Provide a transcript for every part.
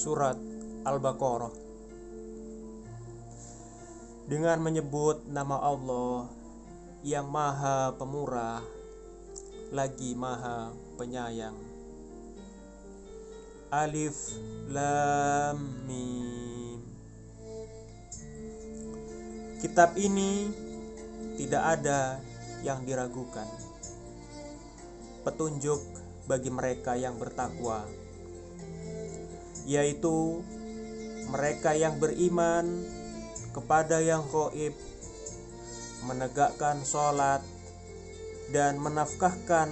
Surat Al-Baqarah. Dengan menyebut nama Allah yang Maha Pemurah lagi Maha Penyayang. Alif Lam Mim. Kitab ini tidak ada yang diragukan, petunjuk bagi mereka yang bertakwa, yaitu mereka yang beriman kepada yang gaib, menegakkan sholat, dan menafkahkan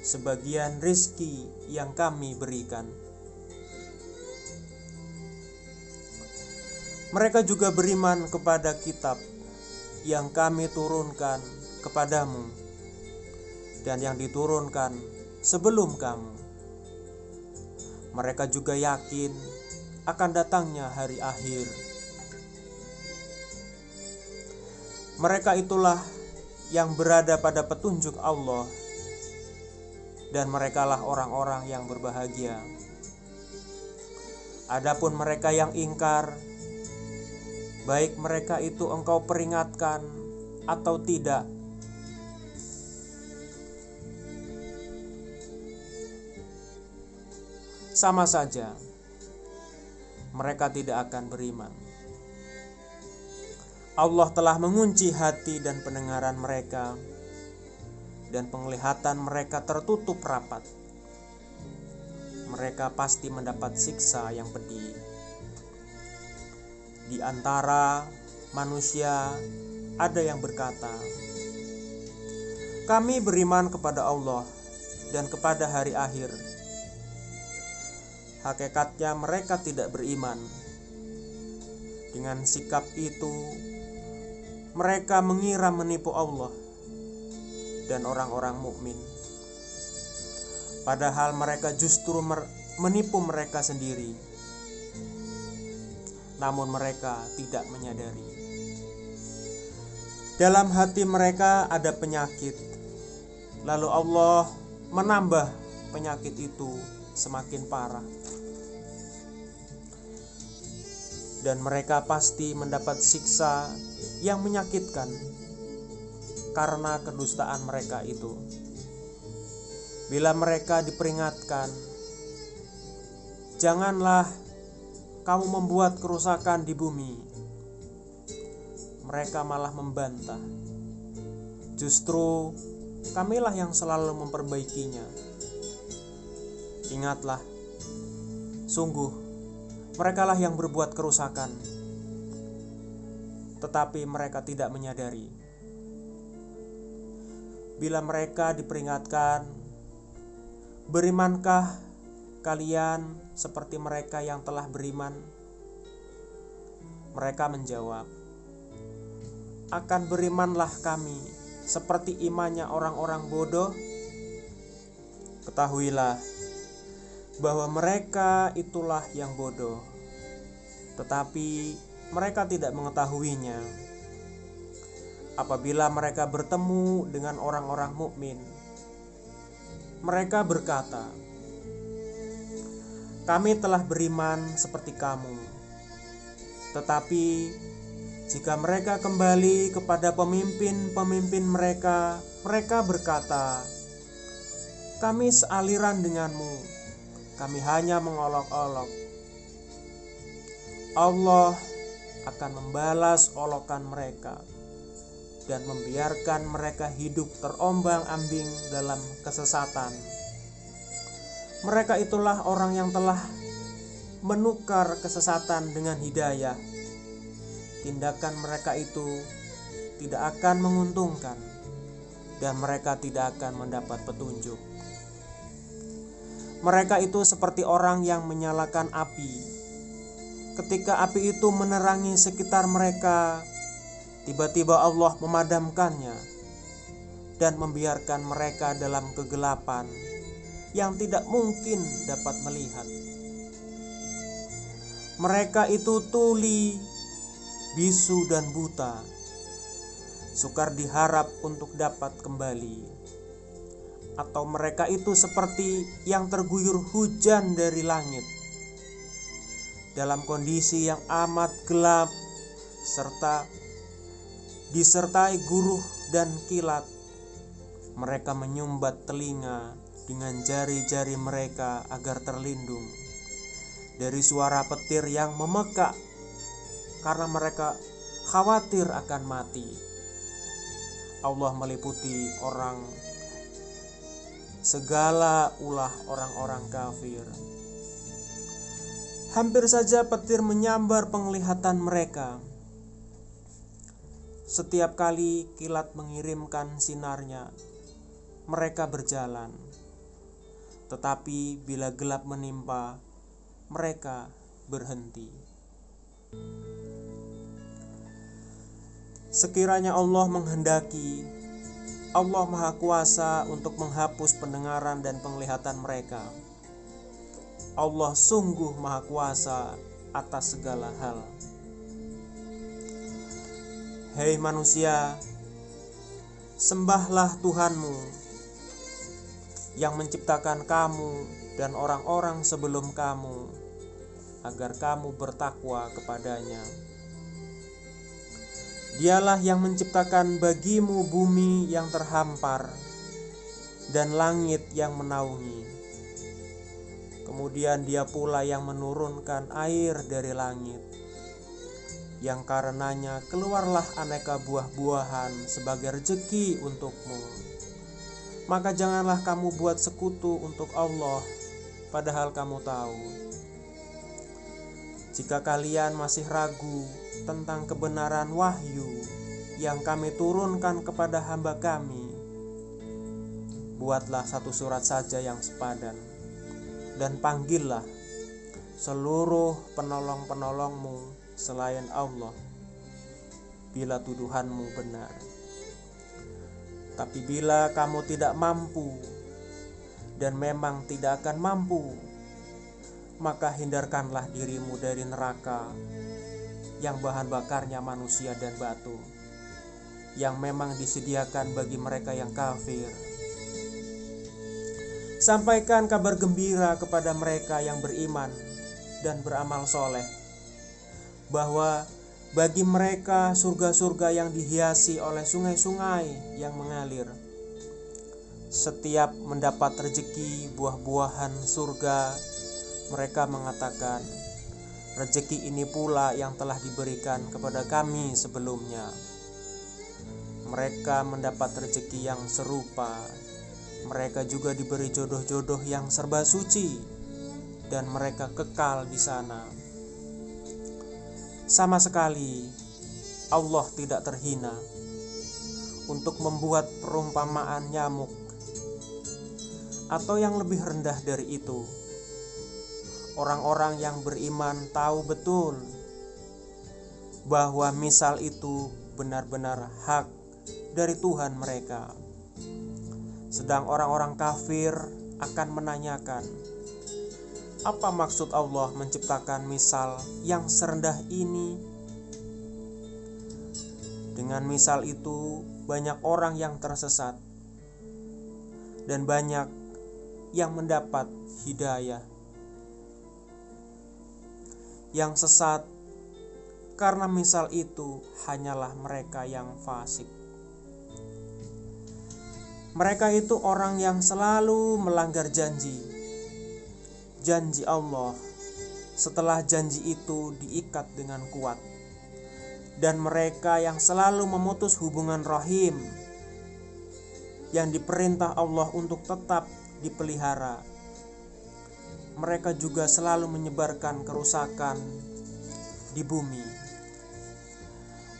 sebagian rizki yang kami berikan. Mereka juga beriman kepada kitab yang kami turunkan kepadamu dan yang diturunkan sebelum kamu. Mereka juga yakin akan datangnya hari akhir. Mereka itulah yang berada pada petunjuk Allah, dan merekalah orang-orang yang berbahagia. Adapun mereka yang ingkar, baik mereka itu engkau peringatkan atau tidak, sama saja mereka tidak akan beriman. Allah telah mengunci hati dan pendengaran mereka, dan penglihatan mereka tertutup rapat. Mereka pasti mendapat siksa yang pedih. Di antara manusia ada yang berkata, kami beriman kepada Allah dan kepada hari akhir. Hakikatnya mereka tidak beriman. Dengan sikap itu, mereka mengira menipu Allah dan orang-orang mukmin, padahal mereka justru menipu mereka sendiri. Namun mereka tidak menyadari. Dalam hati mereka ada penyakit, lalu Allah menambah penyakit itu semakin parah, dan mereka pasti mendapat siksa yang menyakitkan karena kedustaan mereka itu. Bila mereka diperingatkan, janganlah kamu membuat kerusakan di bumi, mereka malah membantah. Justru kamilah yang selalu memperbaikinya. Ingatlah, sungguh merekalah yang berbuat kerusakan, tetapi mereka tidak menyadari. Bila mereka diperingatkan, berimankah kalian seperti mereka yang telah beriman? Mereka menjawab, akan berimanlah kami seperti imannya orang-orang bodoh. Ketahuilah bahwa mereka itulah yang bodoh, tetapi mereka tidak mengetahuinya. Apabila mereka bertemu dengan orang-orang mukmin, mereka berkata, kami telah beriman seperti kamu. Tetapi jika mereka kembali kepada pemimpin-pemimpin mereka, mereka berkata, kami sealiran denganmu, kami hanya mengolok-olok. Allah akan membalas olokan mereka dan membiarkan mereka hidup terombang-ambing dalam kesesatan. Mereka itulah orang yang telah menukar kesesatan dengan hidayah. Tindakan mereka itu tidak akan menguntungkan, dan mereka tidak akan mendapat petunjuk. Mereka itu seperti orang yang menyalakan api. Ketika api itu menerangi sekitar mereka, tiba-tiba Allah memadamkannya dan membiarkan mereka dalam kegelapan yang tidak mungkin dapat melihat. Mereka itu tuli, bisu dan buta, sukar diharap untuk dapat kembali. Atau mereka itu seperti yang terguyur hujan dari langit, dalam kondisi yang amat gelap serta disertai guruh dan kilat. Mereka menyumbat telinga dengan jari-jari mereka agar terlindung dari suara petir yang memekak, karena mereka khawatir akan mati. Allah meliputi segala ulah orang-orang kafir. Hampir saja petir menyambar penglihatan mereka. Setiap kali kilat mengirimkan sinarnya, mereka berjalan. Tetapi bila gelap menimpa, mereka berhenti. Sekiranya Allah menghendaki, Allah Maha Kuasa untuk menghapus pendengaran dan penglihatan mereka. Allah sungguh Maha Kuasa atas segala hal. Hei manusia, sembahlah Tuhanmu yang menciptakan kamu dan orang-orang sebelum kamu, agar kamu bertakwa kepadanya. Dialah yang menciptakan bagimu bumi yang terhampar dan langit yang menaungi. Kemudian Dia pula yang menurunkan air dari langit, yang karenanya keluarlah aneka buah-buahan sebagai rezeki untukmu. Maka janganlah kamu buat sekutu untuk Allah, padahal kamu tahu. Jika kalian masih ragu tentang kebenaran wahyu yang kami turunkan kepada hamba kami, buatlah satu surat saja yang sepadan, dan panggillah seluruh penolong-penolongmu selain Allah, bila tuduhanmu benar. Tapi bila kamu tidak mampu, dan memang tidak akan mampu, maka hindarkanlah dirimu dari neraka yang bahan bakarnya manusia dan batu, yang memang disediakan bagi mereka yang kafir. Sampaikan kabar gembira kepada mereka yang beriman dan beramal soleh, bahwa bagi mereka surga-surga yang dihiasi oleh sungai-sungai yang mengalir. Setiap mendapat rezeki buah-buahan surga, mereka mengatakan, rezeki ini pula yang telah diberikan kepada kami sebelumnya. Mereka mendapat rezeki yang serupa. Mereka juga diberi jodoh-jodoh yang serba suci, dan mereka kekal di sana. Sama sekali Allah tidak terhina untuk membuat perumpamaan nyamuk, atau yang lebih rendah dari itu. Orang-orang yang beriman tahu betul bahwa misal itu benar-benar hak dari Tuhan mereka. Sedang orang-orang kafir akan menanyakan, apa maksud Allah menciptakan misal yang serendah ini? Dengan misal itu banyak orang yang tersesat dan banyak yang mendapat hidayah. Yang sesat karena misal itu hanyalah mereka yang fasik. Mereka itu orang yang selalu melanggar janji Allah, setelah janji itu diikat dengan kuat, dan mereka yang selalu memutus hubungan rahim yang diperintah Allah untuk tetap dipelihara. Mereka juga selalu menyebarkan kerusakan di bumi.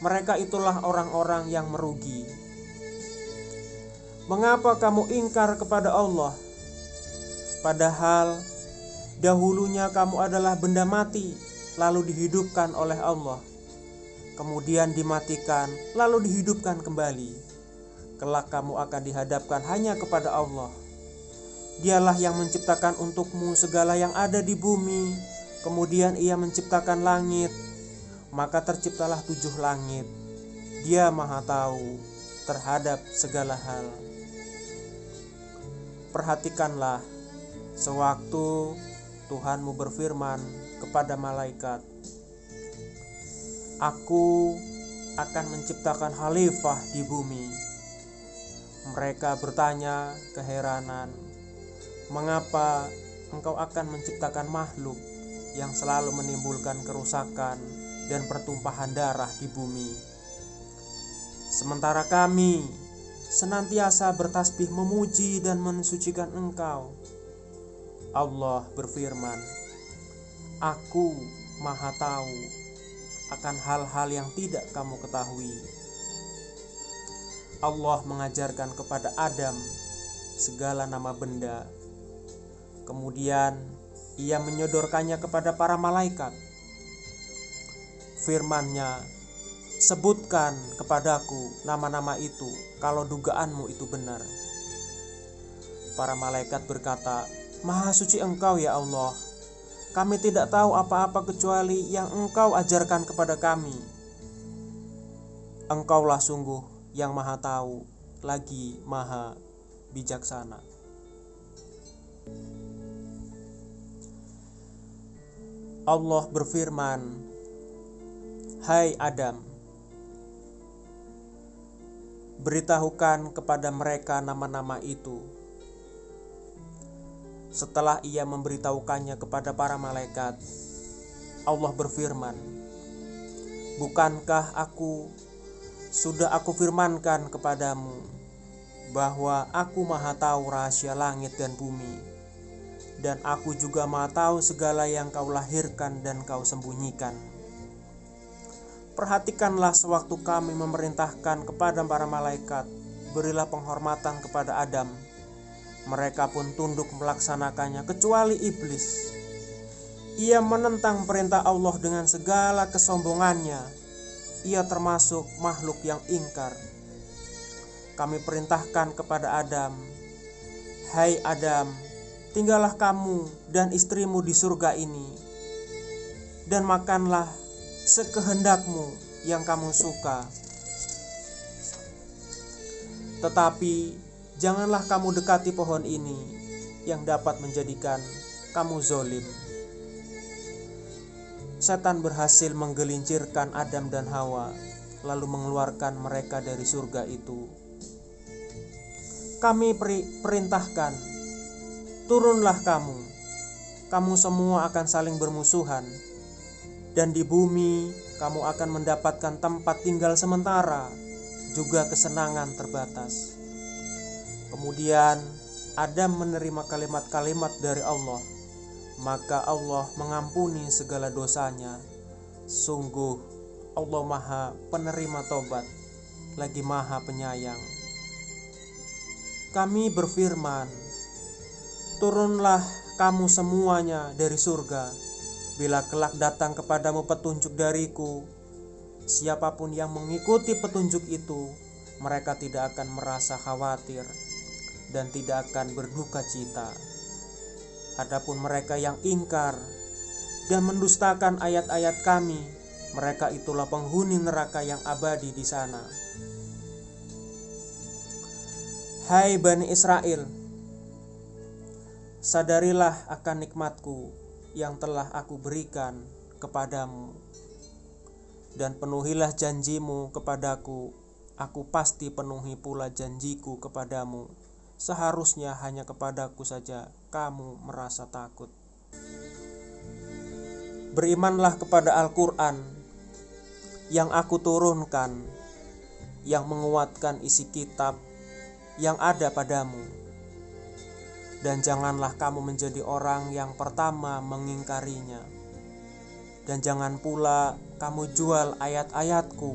Mereka itulah orang-orang yang merugi. Mengapa kamu ingkar kepada Allah, padahal dahulunya kamu adalah benda mati, lalu dihidupkan oleh Allah, kemudian dimatikan, lalu dihidupkan kembali. Kelak kamu akan dihadapkan hanya kepada Allah. Dialah yang menciptakan untukmu segala yang ada di bumi. Kemudian Ia menciptakan langit, maka terciptalah 7 langit. Dia Maha Tahu terhadap segala hal. Perhatikanlah sewaktu Tuhanmu berfirman kepada malaikat, Aku akan menciptakan khalifah di bumi. Mereka bertanya keheranan, mengapa engkau akan menciptakan makhluk yang selalu menimbulkan kerusakan dan pertumpahan darah di bumi, sementara kami senantiasa bertasbih memuji dan mensucikan engkau. Allah berfirman, Aku Maha Tahu akan hal-hal yang tidak kamu ketahui. Allah mengajarkan kepada Adam segala nama benda. Kemudian ia menyodorkannya kepada para malaikat. Firman-Nya, sebutkan kepadaku nama-nama itu kalau dugaanmu itu benar. Para malaikat berkata, Maha suci Engkau ya Allah, kami tidak tahu apa-apa kecuali yang Engkau ajarkan kepada kami. Engkaulah sungguh yang Maha Tahu lagi Maha Bijaksana. Allah berfirman, Hai Adam, beritahukan kepada mereka nama-nama itu. Setelah ia memberitahukannya kepada para malaikat, Allah berfirman, Bukankah sudah aku firmankan kepadamu bahwa aku Maha Tahu rahasia langit dan bumi, dan aku juga Maha Tahu segala yang kau lahirkan dan kau sembunyikan. Perhatikanlah sewaktu kami memerintahkan kepada para malaikat, berilah penghormatan kepada Adam. Mereka pun tunduk melaksanakannya kecuali iblis. Ia menentang perintah Allah dengan segala kesombongannya. Ia termasuk makhluk yang ingkar. Kami perintahkan kepada Adam, Hai Adam, tinggallah kamu dan istrimu di surga ini, dan makanlah sekehendakmu yang kamu suka. Tetapi janganlah kamu dekati pohon ini yang dapat menjadikan kamu zolim. Setan berhasil menggelincirkan Adam dan Hawa, lalu mengeluarkan mereka dari surga itu. Kami perintahkan, turunlah kamu semua akan saling bermusuhan, dan di bumi kamu akan mendapatkan tempat tinggal sementara, juga kesenangan terbatas. Kemudian Adam menerima kalimat-kalimat dari Allah, maka Allah mengampuni segala dosanya. Sungguh Allah Maha Penerima Tobat, lagi Maha Penyayang. Kami berfirman, turunlah kamu semuanya dari surga. Bila kelak datang kepadamu petunjuk dariku, siapapun yang mengikuti petunjuk itu, mereka tidak akan merasa khawatir dan tidak akan berduka cita. Adapun mereka yang ingkar dan mendustakan ayat-ayat kami, mereka itulah penghuni neraka yang abadi di sana. Hai Bani Israel, sadarilah akan nikmatku yang telah aku berikan kepadamu, dan penuhilah janjimu kepadaku. Aku pasti penuhi pula janjiku kepadamu. Seharusnya hanya kepadaku saja kamu merasa takut. Berimanlah kepada Al-Quran yang aku turunkan, yang menguatkan isi kitab yang ada padamu. Dan janganlah kamu menjadi orang yang pertama mengingkarinya. Dan jangan pula kamu jual ayat-ayatku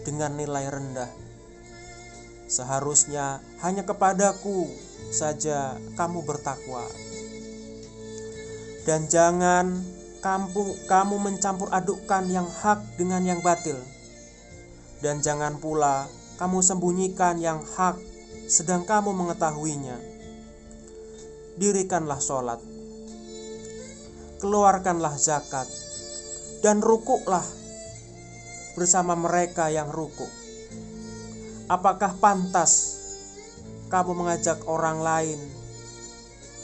dengan nilai rendah. Seharusnya hanya kepadaku saja kamu bertakwa. Dan jangan kamu mencampur adukkan yang hak dengan yang batil. Dan jangan pula kamu sembunyikan yang hak sedang kamu mengetahuinya. Dirikanlah sholat, keluarkanlah zakat, dan rukuklah bersama mereka yang rukuk. Apakah pantas kamu mengajak orang lain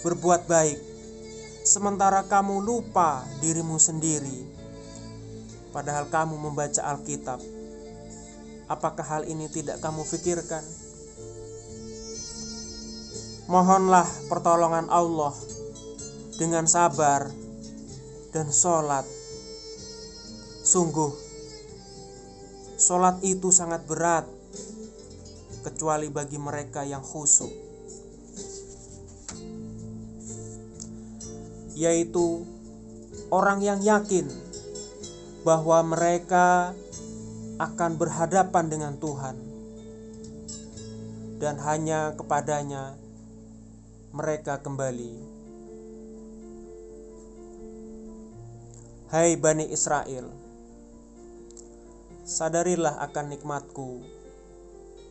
berbuat baik, sementara kamu lupa dirimu sendiri, padahal kamu membaca Alkitab. Apakah hal ini tidak kamu pikirkan? Mohonlah pertolongan Allah dengan sabar dan sholat. Sungguh, sholat itu sangat berat, kecuali bagi mereka yang khusyuk, yaitu orang yang yakin bahwa mereka akan berhadapan dengan Tuhan, dan hanya kepadanya mereka kembali. Hai Bani Israel, sadarilah akan nikmatku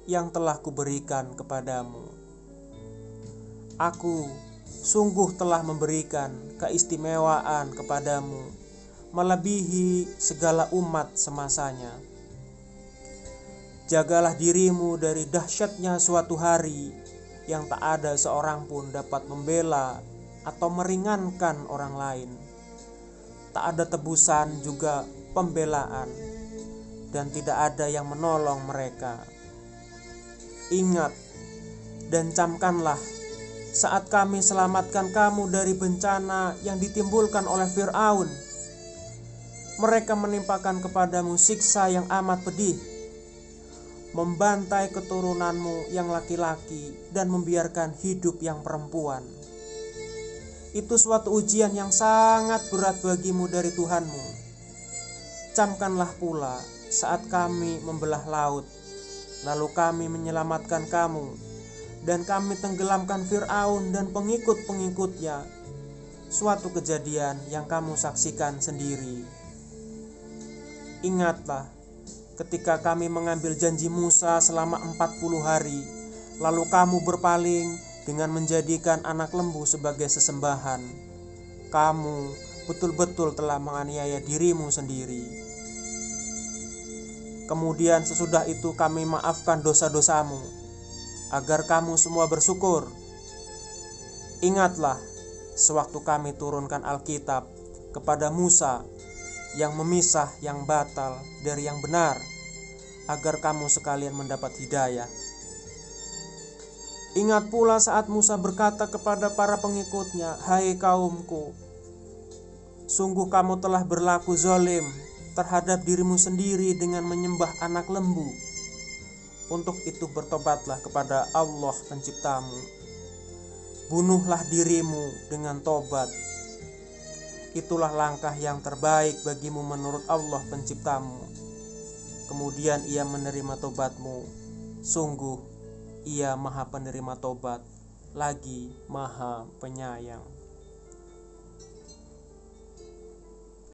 yang telah kuberikan kepadamu. Aku sungguh telah memberikan keistimewaan kepadamu, melebihi segala umat semasanya. Jagalah dirimu dari dahsyatnya suatu hari yang tak ada seorang pun dapat membela atau meringankan orang lain. Tak ada tebusan juga pembelaan, dan tidak ada yang menolong mereka. Ingat dan camkanlah saat kami selamatkan kamu dari bencana yang ditimbulkan oleh Fir'aun. Mereka menimpakan kepadamu siksa yang amat pedih, membantai keturunanmu yang laki-laki dan membiarkan hidup yang perempuan. Itu suatu ujian yang sangat berat bagimu dari Tuhanmu. Camkanlah pula saat kami membelah laut, lalu kami menyelamatkan kamu, dan kami tenggelamkan Fir'aun dan pengikut-pengikutnya. Suatu kejadian yang kamu saksikan sendiri. Ingatlah ketika kami mengambil janji Musa selama 40 hari, lalu kamu berpaling dengan menjadikan anak lembu sebagai sesembahan. Kamu betul-betul telah menganiaya dirimu sendiri. Kemudian sesudah itu kami maafkan dosa-dosamu, agar kamu semua bersyukur. Ingatlah sewaktu kami turunkan Alkitab kepada Musa, yang memisah yang batal dari yang benar, agar kamu sekalian mendapat hidayah. Ingat pula saat Musa berkata kepada para pengikutnya, "Hai kaumku, sungguh kamu telah berlaku zalim terhadap dirimu sendiri dengan menyembah anak lembu. Untuk itu bertobatlah kepada Allah penciptamu. Bunuhlah dirimu dengan tobat. Itulah langkah yang terbaik bagimu menurut Allah penciptamu. Kemudian ia menerima tobatmu. Sungguh Ia Maha Penerima Tobat, lagi Maha Penyayang."